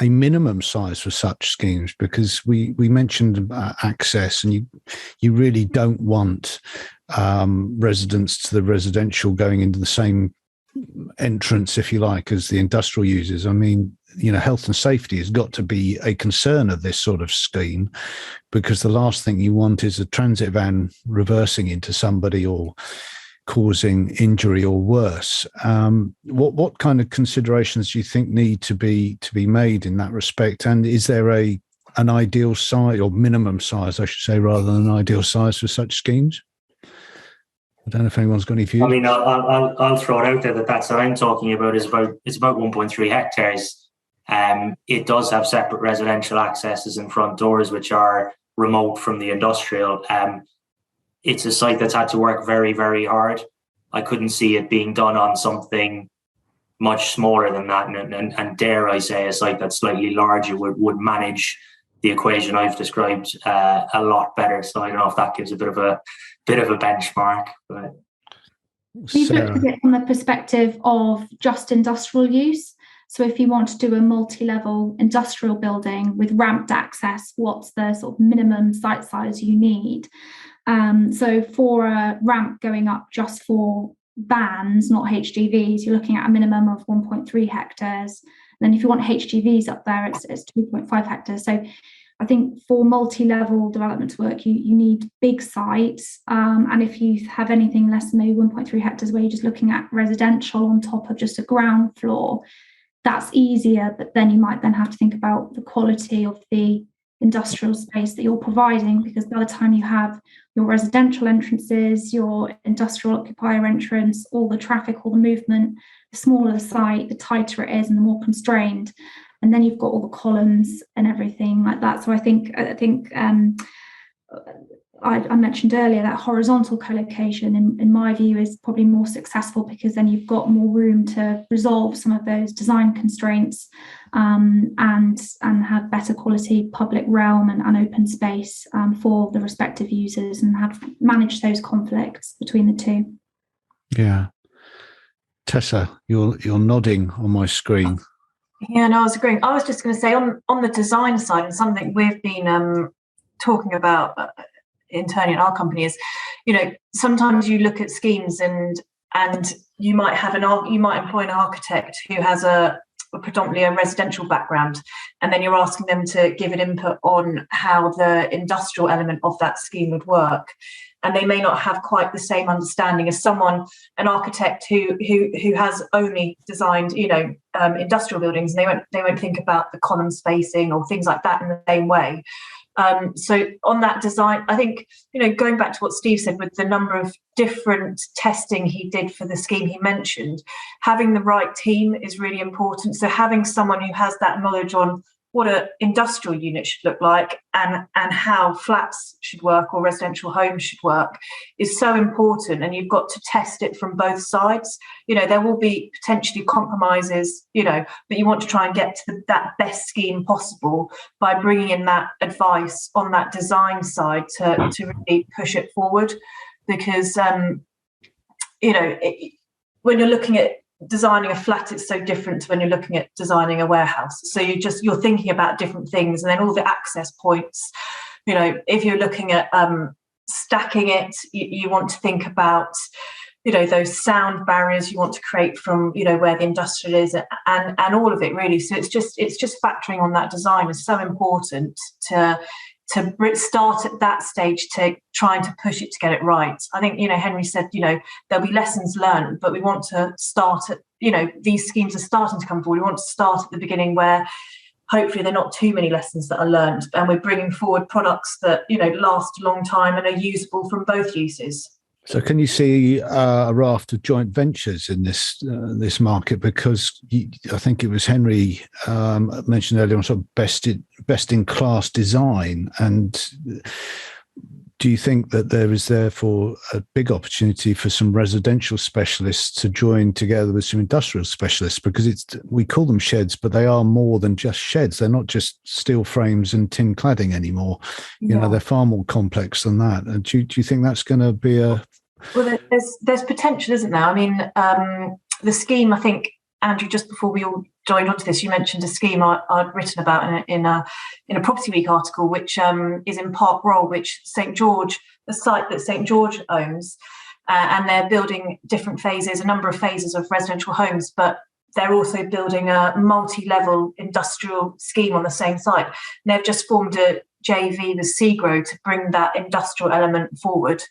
a minimum size for such schemes? Because we mentioned access, and you really don't want residents to the residential going into the same entrance, if you like, as the industrial users. I mean, health and safety has got to be a concern of this sort of scheme, because the last thing you want is a transit van reversing into somebody or causing injury or worse. What kind of considerations do you think need to be made in that respect? And is there an ideal size, or minimum size, I should say, rather than an ideal size for such schemes? I don't know if anyone's got any views. I mean, I'll throw it out there that's what I'm talking about. It's about 1.3 hectares. It does have separate residential accesses and front doors, which are remote from the industrial. It's a site that's had to work very, very hard. I couldn't see it being done on something much smaller than that. And dare I say, a site that's slightly larger would manage the equation I've described a lot better. So I don't know if that gives a bit of a benchmark. But we've looked at it from the perspective of just industrial use. So if you want to do a multi-level industrial building with ramped access, what's the sort of minimum site size you need? So for a ramp going up just for vans, not HGVs, you're looking at a minimum of 1.3 hectares. And then if you want HGVs up there, it's 2.5 hectares. So I think for multi-level development to work, you need big sites. And if you have anything less than maybe 1.3 hectares, where you're just looking at residential on top of just a ground floor, that's easier. But then you might then have to think about the quality of the industrial space that you're providing, because by the time you have your residential entrances, your industrial occupier entrance, all the traffic, all the movement, the smaller the site, the tighter it is and the more constrained. And then you've got all the columns and everything like that. So I think I mentioned earlier that horizontal colocation, in my view, is probably more successful, because then you've got more room to resolve some of those design constraints and have better quality public realm and open space for the respective users, and have managed those conflicts between the two. Yeah. Tessa, you're nodding on my screen. Yeah, no, I was agreeing. I was just going to say on the design side, and something we've been talking about internally in our company is, sometimes you look at schemes and you might employ an architect who has a predominantly a residential background, and then you're asking them to give an input on how the industrial element of that scheme would work, and they may not have quite the same understanding as an architect who has only designed industrial buildings, and they won't think about the column spacing or things like that in the same way. So on that design, I think, going back to what Steve said with the number of different testing he did for the scheme he mentioned, having the right team is really important. So having someone who has that knowledge on what an industrial unit should look like and how flats should work or residential homes should work is so important. And you've got to test it from both sides. There will be potentially compromises, but you want to try and get to that best scheme possible by bringing in that advice on that design side to really push it forward. Because, when you're looking at designing a flat, it's so different to when you're looking at designing a warehouse. So you're thinking about different things, and then all the access points. If you're looking at stacking it, you want to think about those sound barriers you want to create from where the industrial is, and all of it really. So it's just factoring on that design is so important to start at that stage, to trying to push it to get it right. I think, Henry said, there'll be lessons learned, but we want to start at, these schemes are starting to come forward. We want to start at the beginning where hopefully there are not too many lessons that are learned, and we're bringing forward products that, you know, last a long time and are usable from both uses. So can you see a raft of joint ventures in this market? Because I think it was Henry mentioned earlier on sort of best in class design. And do you think that there is therefore a big opportunity for some residential specialists to join together with some industrial specialists? Because we call them sheds, but they are more than just sheds. They're not just steel frames and tin cladding anymore. You know, they're far more complex than that. And do you think that's going to be a... Well, there's potential, isn't there? I mean, the scheme, I think, Andrew, just before we all joined onto this, you mentioned a scheme I'd written about in a Property Week article, which is in Park Roll, which St George, the site that St George owns, and they're building different phases, a number of phases of residential homes, but they're also building a multi-level industrial scheme on the same site. And they've just formed a JV with Segro to bring that industrial element forward.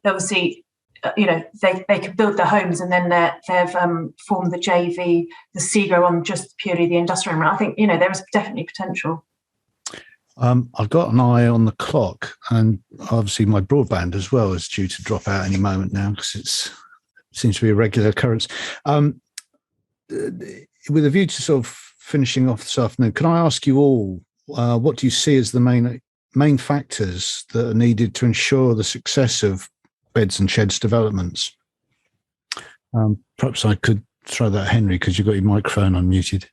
Obviously, you know, they could build their homes, and then they've formed the JV, the Segro, on just purely the industrial element. I think, you know, there is definitely potential. I've got an eye on the clock, and obviously my broadband as well is due to drop out any moment now, because it seems to be a regular occurrence. With a view to sort of finishing off this afternoon, can I ask you all, what do you see as the main factors that are needed to ensure the success of beds and sheds developments? Perhaps I could throw that at Henry, because you've got your microphone unmuted.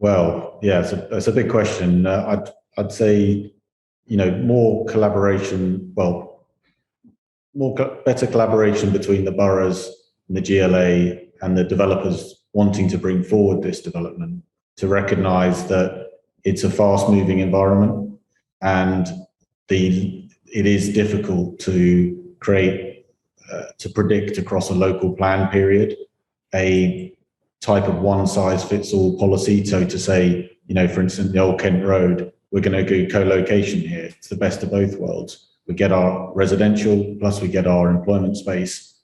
Well, yeah, it's a big question. I'd say, you know, more collaboration. Well, better collaboration between the boroughs and the GLA and the developers wanting to bring forward this development, to recognise that it's a fast-moving environment, and it is difficult to create, to predict across a local plan period a type of one-size-fits-all policy. So to say, you know, for instance, the Old Kent Road, we're going to do co-location here. It's the best of both worlds. We get our residential, plus we get our employment space.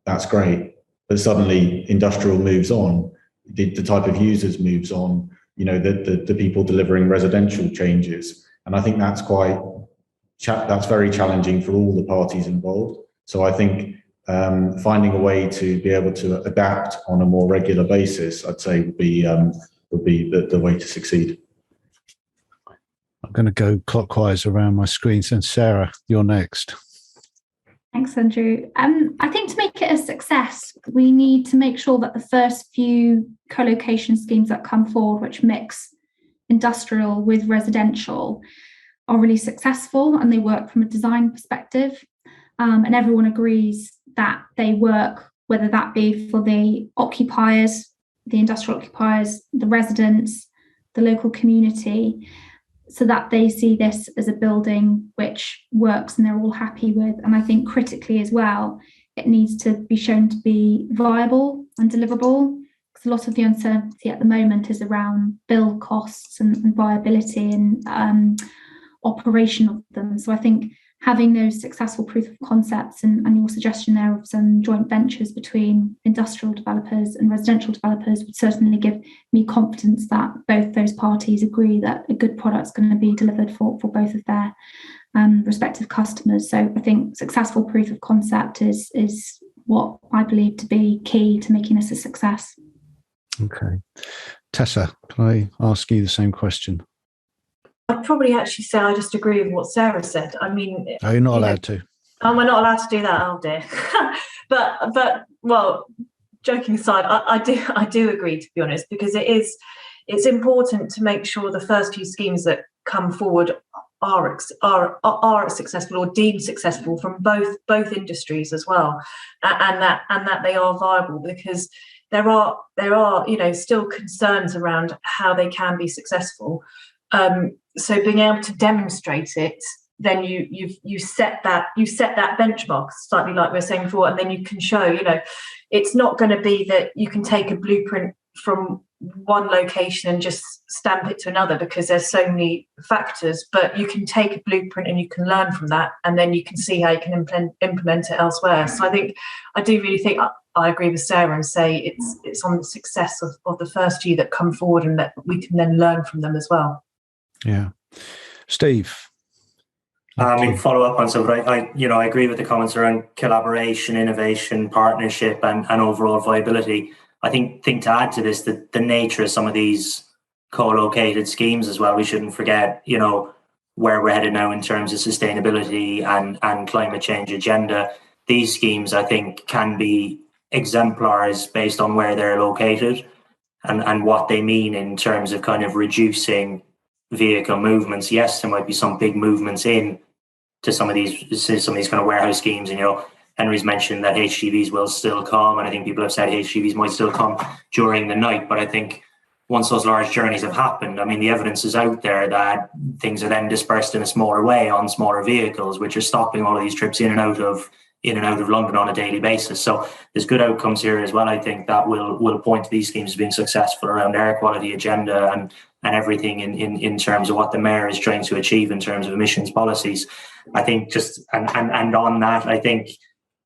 That's great. But suddenly industrial moves on. The type of users moves on. You know, the people delivering residential changes. And I think that's that's very challenging for all the parties involved. So I think finding a way to be able to adapt on a more regular basis, I'd say, would be the way to succeed. I'm going to go clockwise around my screen. So Sarah, you're next. Thanks, Andrew. I think to make it a success, we need to make sure that the first few co-location schemes that come forward, which mix industrial with residential, are really successful and they work from a design perspective. And everyone agrees that they work, whether that be for the occupiers, the industrial occupiers, the residents, the local community, so that they see this as a building which works and they're all happy with. And I think critically as well, it needs to be shown to be viable and deliverable, because a lot of the uncertainty at the moment is around build costs and viability and operation of them. So I think having those successful proof of concepts and your suggestion there of some joint ventures between industrial developers and residential developers would certainly give me confidence that both those parties agree that a good product's going to be delivered for both of their respective customers. So I think successful proof of concept is what I believe to be key to making this a success. Okay. Tessa, can I ask you the same question? I'd probably actually say I just agree with what Sarah said. I mean, are you not allowed to? Oh, we're not allowed to do that. Oh dear. but well, joking aside, I do agree, to be honest, because it's important to make sure the first few schemes that come forward are successful or deemed successful from both industries as well, and that they are viable, because there are still concerns around how they can be successful. So being able to demonstrate it, then you set that benchmark, slightly like we were saying before, and then you can show, it's not going to be that you can take a blueprint from one location and just stamp it to another, because there's so many factors. But you can take a blueprint and you can learn from that, and then you can see how you can implement it elsewhere. So I do really think I agree with Sarah and say it's on the success of the first few that come forward, and that we can then learn from them as well. Yeah. Steve? Follow up on some, but I agree with the comments around collaboration, innovation, partnership, and overall viability. I think to add to this, the nature of some of these co-located schemes as well, we shouldn't forget, where we're headed now in terms of sustainability and climate change agenda. These schemes, I think, can be exemplars based on where they're located and what they mean in terms of kind of reducing vehicle movements. Yes, there might be some big movements in to some of these kind of warehouse schemes, and Henry's mentioned that HGVs will still come, and I think people have said HGVs might still come during the night. But I think once those large journeys have happened, I mean, the evidence is out there that things are then dispersed in a smaller way on smaller vehicles, which are stopping all of these trips in and out of London on a daily basis. So there's good outcomes here as well. I think that will point to these schemes as being successful around air quality agenda and everything in terms of what the mayor is trying to achieve in terms of emissions policies. I think and on that, I think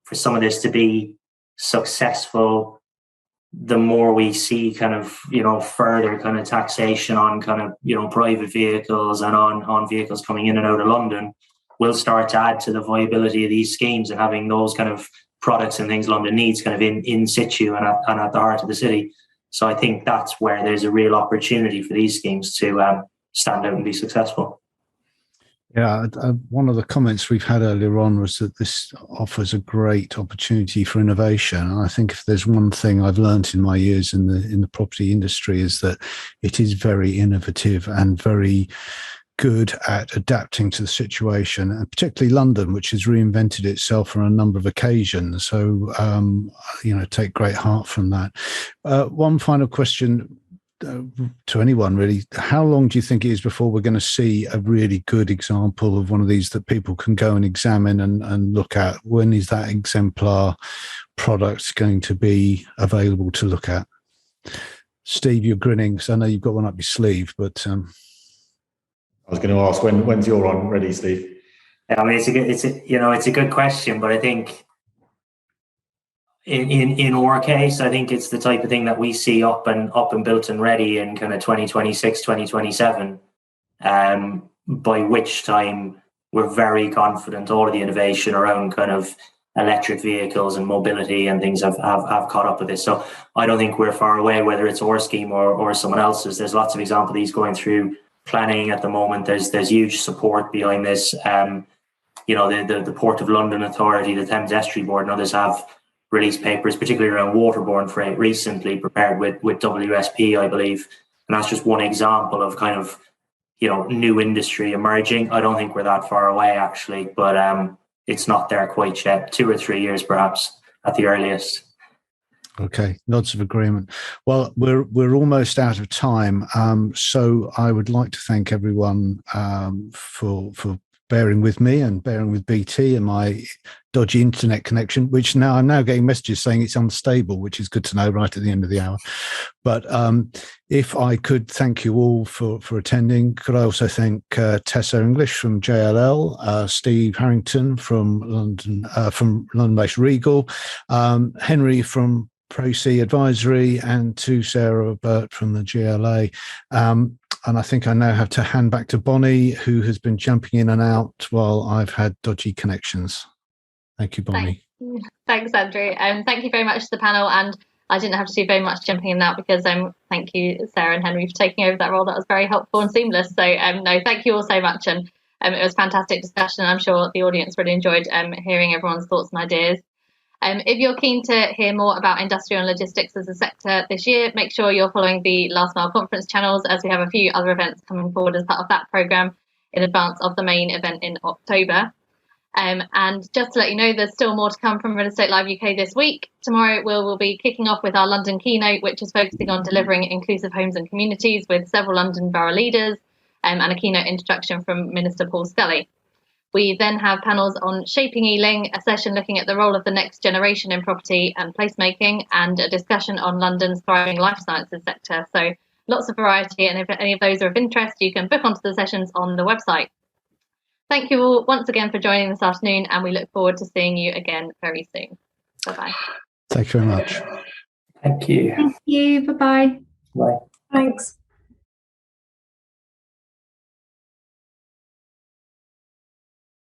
for some of this to be successful, the more we see kind of, further kind of taxation on kind of, private vehicles and on vehicles coming in and out of London, will start to add to the viability of these schemes and having those kind of products and things London needs kind of in situ and at the heart of the city. So I think that's where there's a real opportunity for these schemes to stand out and be successful. Yeah, one of the comments we've had earlier on was that this offers a great opportunity for innovation. And I think if there's one thing I've learned in my years in the property industry, is that it is very innovative and very good at adapting to the situation, and particularly London, which has reinvented itself on a number of occasions. So, take great heart from that. One final question to anyone, really. How long do you think it is before we're going to see a really good example of one of these that people can go and examine and look at? When is that exemplar product going to be available to look at? Steve, you're grinning, so I know you've got one up your sleeve, but I was going to ask, when's your one ready, Steve? Yeah, I mean, it's a good question, but I think in our case, I think it's the type of thing that we see up and built and ready in kind of 2026, 2027, by which time we're very confident all of the innovation around kind of electric vehicles and mobility and things have caught up with this. So I don't think we're far away, whether it's our scheme or someone else's. There's lots of examples of these going through planning at the moment. There's huge support behind this. The Port of London Authority, the Thames Estuary Board, and others have released papers, particularly around waterborne freight, recently prepared with WSP, I believe. And that's just one example of kind of, new industry emerging. I don't think we're that far away, actually, but it's not there quite yet. 2 or 3 years, perhaps, at the earliest. Okay, nods of agreement. Well, we're almost out of time, so I would like to thank everyone for bearing with me and bearing with BT and my dodgy internet connection, which I'm now getting messages saying it's unstable, which is good to know right at the end of the hour. But if I could thank you all for attending, could I also thank Tessa English from JLL, Steve Harrington from London-based Regal, Henry from Precis Advisory, and to Sarah Birt from the GLA. And I think I now have to hand back to Bonnie, who has been jumping in and out while I've had dodgy connections. Thank you, Bonnie. Thanks, Andrew. Thank you very much to the panel. And I didn't have to do very much jumping in and out because thank you, Sarah and Henry, for taking over that role. That was very helpful and seamless. So no, thank you all so much. And it was a fantastic discussion. I'm sure the audience really enjoyed hearing everyone's thoughts and ideas. If you're keen to hear more about industrial and logistics as a sector this year, make sure you're following the Last Mile conference channels, as we have a few other events coming forward as part of that programme in advance of the main event in October. And just to let you know, there's still more to come from Real Estate Live UK this week. Tomorrow we'll be kicking off with our London keynote, which is focusing on delivering inclusive homes and communities with several London borough leaders, and a keynote introduction from Minister Paul Scully. We then have panels on shaping Ealing, a session looking at the role of the next generation in property and placemaking, and a discussion on London's thriving life sciences sector. So lots of variety, and if any of those are of interest, you can book onto the sessions on the website. Thank you all once again for joining this afternoon, and we look forward to seeing you again very soon. Bye-bye. Thank you very much. Thank you. Thank you. Bye-bye. Bye. Thanks.